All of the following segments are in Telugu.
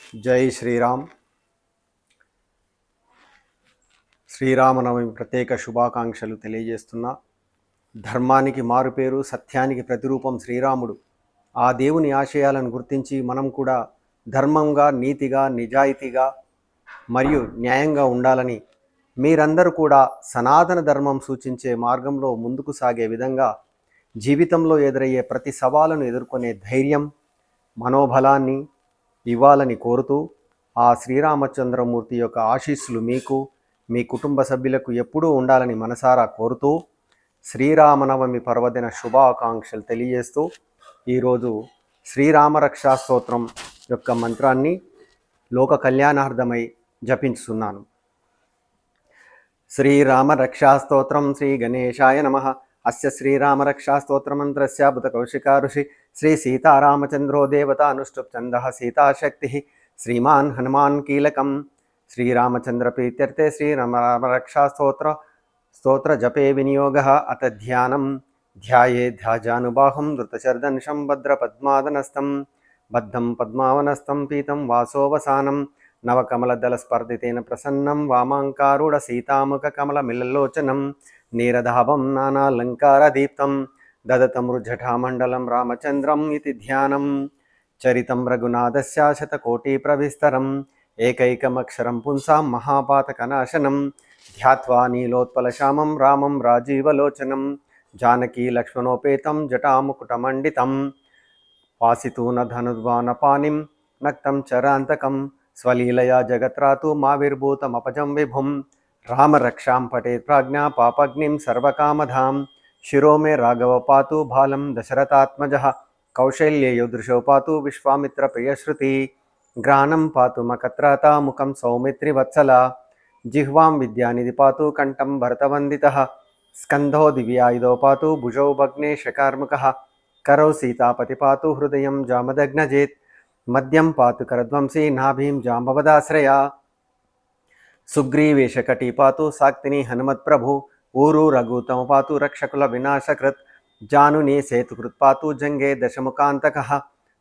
జై శ్రీరామ్. శ్రీరామనవమి ప్రత్యేక శుభాకాంక్షలు తెలియజేస్తున్నా. ధర్మానికి మారుపేరు, సత్యానికి ప్రతిరూపం శ్రీరాముడు. ఆ దేవుని ఆశయాలను గుర్తించి మనం కూడా ధర్మంగా, నీతిగా, నిజాయితీగా మరియు న్యాయంగా ఉండాలని, మీరందరూ కూడా సనాతన ధర్మం సూచించే మార్గంలో ముందుకు సాగే విధంగా జీవితంలో ఎదురయ్యే ప్రతి సవాలును ఎదుర్కొనే ధైర్యం, మనోబలాన్ని ఇవ్వాలని కోరుతూ, ఆ శ్రీరామచంద్రమూర్తి యొక్క ఆశీస్సులు మీకు, మీ కుటుంబ సభ్యులకు ఎప్పుడూ ఉండాలని మనసారా కోరుతూ, శ్రీరామనవమి పర్వదిన శుభాకాంక్షలు తెలియజేస్తూ ఈరోజు శ్రీరామరక్షా స్తోత్రం యొక్క మంత్రాన్ని లోక కళ్యాణార్థమై జపించుతున్నాను. శ్రీరామరక్షాస్తోత్రం శ్రీ గణేశాయ నమః. అస్య శ్రీరామరక్షాస్తోత్రమంత్రస్య బుధకౌశికా ఋషి శ్రీ సీతారామచంద్రో దేవత అనుష్ఠుప్ ఛందః సీతాశక్తి శ్రీమాన్ హనుమాన్ కీలకం. శ్రీరామచంద్ర ప్రీత్యర్థే స్తోత్ర జపే వినియోగ అత ధ్యానం ధ్యాయేధ్యాజానుబాహుం ధృతశర్దనుషం భద్రపద్మాదనస్థం బద్ధం పద్మావనస్థం పీతం వాసోవసానం నవకమలదళస్పర్ధితేన ప్రసన్నం వామాంకారుడ సీతాముఖ కమల మిలలోచనం నీరధావం నానాలంకారదీప్తం దదతమృజటామండలం రామచంద్రం ఇతి ధ్యానం. చరితం రఘునాథస్య శతకోటిప్రవిస్తరం ఏకైకమక్షరం పుంసాం మహాపాతకనాశనం ధ్యాత్వా నీలోత్పలశ్యామం రామం రాజీవలోచనం జానకీ లక్ష్మణోపేతం జటాముకుటమండితం వాసితూన ధనుర్వానపానిం నక్తం చరాంతకం స్వలీలయా జగత్రాతు మావిర్భూతమపజం విభుం రామరక్షాం పఠేత్ ప్రాజ్ఞా పాపగ్నిం సర్వకామధాం శిరో మే రాఘవ పాతు బాలం దశరథాత్మజః కౌశల్యేయో దృశో పాతు విశ్వామిత్ర ప్రియశ్రుతి గ్రానం పాతు మకత్రాతా ముఖం సౌమిత్రి వత్సల జిహ్వాం విద్యానిధి పాతు కంఠం భరతవందితః స్కంధో దివ్యాయుధో పాతు భుజౌ భగ్నే శకార్ముకః కరౌ సీతాపతి పాతు హృదయం జామదగ్నజేత్ మద్యం పాతు కరధ్వంసీ నాభీం జాంబవదాశ్రయా సుగ్రీవేశకటీ పాతు సాక్తిని హనుమత్ప్రభు ఊరు రఘుతమ పాతు రక్షకుల వినాశకృత్ జానుని సేతుకృత్ పాతు జంగే దశముఖాంతకః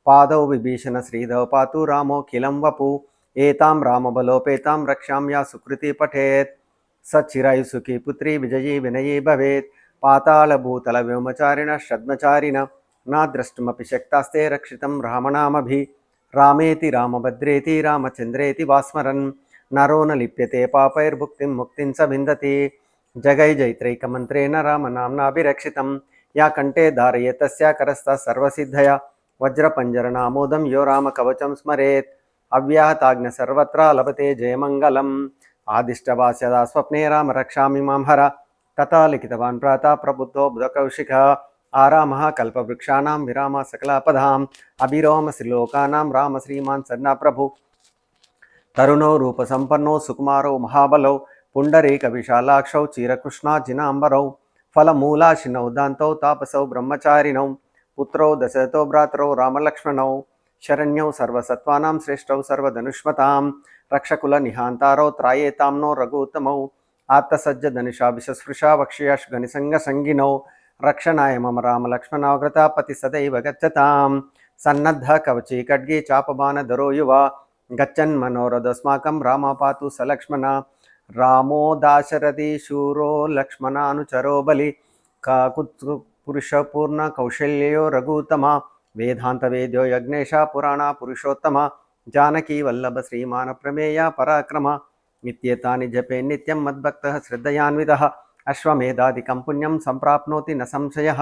పాదౌ విభీషణ శ్రీధవ పాతు రామోఖిలం వపు ఏతాం రామబలోపేతాం రక్షాం యా సుకృతి పఠేత్ సచ్చిరాయుసుఖీ పుత్రీ విజయీ వినయీ భవేత్ పాతాళభూతల వ్యోమచారిణ షద్మచారిణ నా ద్రష్టుమపి శక్తాస్తే రక్షితం రామనామభి రామేతి రామభద్రేతి రామచంద్రేతి వాస్మరన్ నరో న లిప్యతే పాపైర్భుక్తిం ముక్తిం స విందతి జగై జైత్రైకమంత్రేణ రామనామ్నాభిరక్షితం యా కంఠే ధారయే తస్యా కరస్థ సర్వసిద్ధయ వజ్రపంజరనామోదం యో రామకవచం స్మరేత్ అవ్యాహతాజ్ఞ సర్వత్రా లభతే జయమంగళం ఆదిష్టవాస్యదా స్వప్నే రామ రక్షామి మాం హర తథా లిఖితవాన్ ప్రాతా ప్రబుద్ధో బుధకౌశిక ఆరామః కల్పవృక్షాణాం విరామ సకలాపదాం అభిరోమ శ్రీలోకానాం రామ శ్రీమాన్ సన్నా ప్రభు తరుణో రూపసంపన్నో సుకుమారో మహాబలౌ పుండరీక విశాలాక్షౌ చీరకృష్ణాజినాంబరౌ ఫలమూలాశినౌ దాంతౌ తాపసౌ బ్రహ్మచారిణౌ పుత్రౌ దశరథో భ్రాతరౌ రామలక్ష్మణౌ శరణ్యౌ సర్వసత్వానాం శ్రేష్టౌ సర్వధనుష్మతాం రక్షకుల నిహాంతారౌ త్రాయేతాం నో రఘుత్తమౌ ఆత్మసజ్జ ధనుషా విశస్పృశా వక్ష్యాశ్ గనిసంగ సంగినౌ రక్షణాయ మమ రామలక్ష్మణాగ్రతాపతి సదైవ గచ్చతాం సన్నద్ధ కవచీ ఖడ్గే చాపబాణధరో యువ గచ్చన్ మనోరథస్మాకం రామ పాతు సలక్ష్మణ రామో దాశరథి శూరో లక్ష్మణానుచరో బలి కాకుత్ పురుషపూర్ణ కౌశల్యో రఘుత్తమ వేదాంత వేద్యో యజ్ఞేశ పురాణ పురుషోత్తమ జానకీ వల్లభ శ్రీమాన ప్రమేయ పరాక్రమ నిత్యేతాని జపే నిత్యం మద్భక్తః శ్రద్ధయాన్వితః అశ్వమేధాదికం పుణ్యం సంప్రాప్నోతి న సంశయః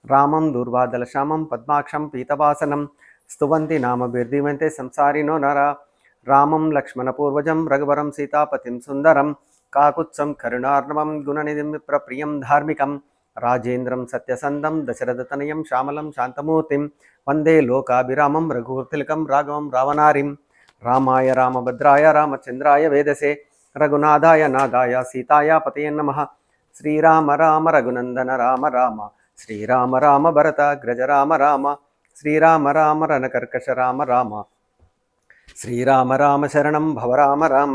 రామం దూర్వాదలశ్యామం పద్మాక్షం పీతవాసనం స్తువంతి నామభిర్దీవంతే సంసారినో నర రామం లక్ష్మణపూర్వజం రఘువరం సీతాపతిం సుందరం కాకుత్సం కరుణార్ణవం గుణనిధిం విప్రప్రియం ధార్మికం రాజేంద్రం సత్యసంధం దశరథతనయం శ్యామలం శాంతమూర్తిం వందే లోకాభిరామం రఘుతిలకం రాఘవం రావణారిం రామాయ రామభద్రాయ రామచంద్రాయ వేదసే రఘునాథాయ నాథాయ సీతాయ పతయే నమః. శ్రీరామ రామ రఘునందన రామ రామ శ్రీరామ రామ భరతాగ్రజ రామ రామ శ్రీరామ రామ రణకర్కశ రామ రామ శ్రీరామ రామ శరణం భవ రామ రామ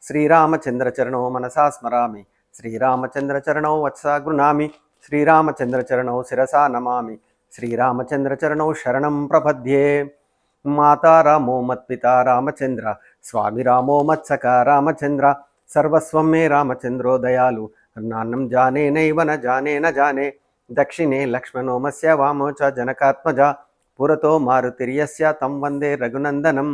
శ్రీరామచంద్రచరణో మనసా స్మరామి శ్రీరామచంద్రచరణో వత్సా గృణామి శ్రీరామచంద్రచరణో శిరసా నమామి శ్రీరామచంద్రచరణో శరణం ప్రపద్యే. మాతా రామో మత్పితా రామచంద్ర, స్వామి రామో మత్సకా రామచంద్ర, సర్వస్వం మే రామచంద్రో దయాలు, నాన్నం జానే నైవ న జానే న జానే, దక్షిణే లక్ష్మణో మస్య వామో చ జనకాత్మజ, పురతో మారుతిర్యస్య తం వందే రఘునందనం,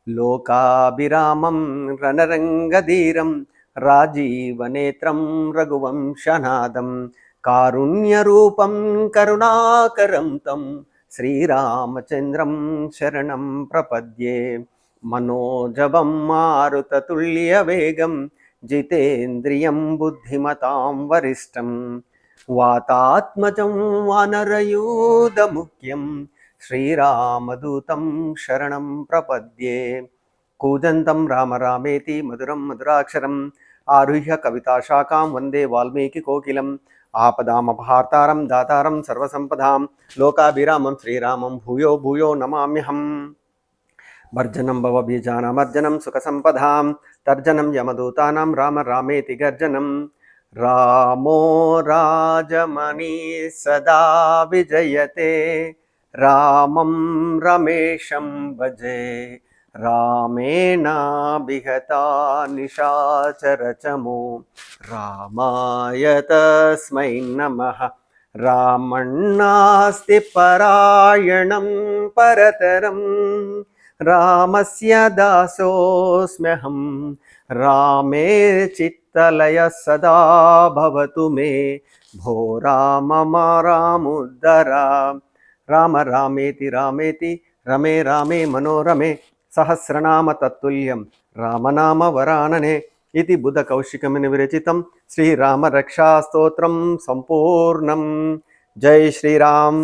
లోకాభిరామం రణరంగధీరం, రాజీవనేత్రం రఘువంశనాదం, కారుణ్యరూపం కరుణాకరం తం శ్రీరామచంద్రం శరణం ప్రపద్యే. మనోజవం మారుతతుల్యవేగం, జితేంద్రియం బుద్ధిమతాం వరిష్టం, వాతాత్మజం వానరయూధముఖ్యం, శ్రీరామదూతం శరణం ప్రపద్యే. కూజంతం రామ రామేతి మధురం మధురాక్షరం, ఆరుహ్య కవితాశాఖాం వందే వాల్మీకి కోకిలం, ఆపదామపహార్తారం దాతారం సర్వసంపదాం, లోకాభిరామం శ్రీరామం భూయో భూయో నమామ్యహం. భర్జనం భవబీజానామర్జనం సుఖసంపదాం, తర్జనం యమదూతానాం రామ రామేతి గర్జనం, రామో రాజమణి సదా విజయతే, రామం రమేశం భజే, రామేణాభిహతా నిశాచరచమో, రామాయ తస్మై నమః. రామణ్ణాస్తి పరాయణం పరతరం, రామస్య దాసోస్మ్యహం, రామే చిత్తలయ సదా భవతు మే, భో రామ రాముద్ధర. రామ రామేతి రామేతి రమే రామే మనోరమే, సహస్రనామ తత్తుల్యం రామనామ వరాననే. ఇది బుధ కౌశికముని విరచితం శ్రీరామ రక్షా స్తోత్రం సంపూర్ణం. జై శ్రీరామ్.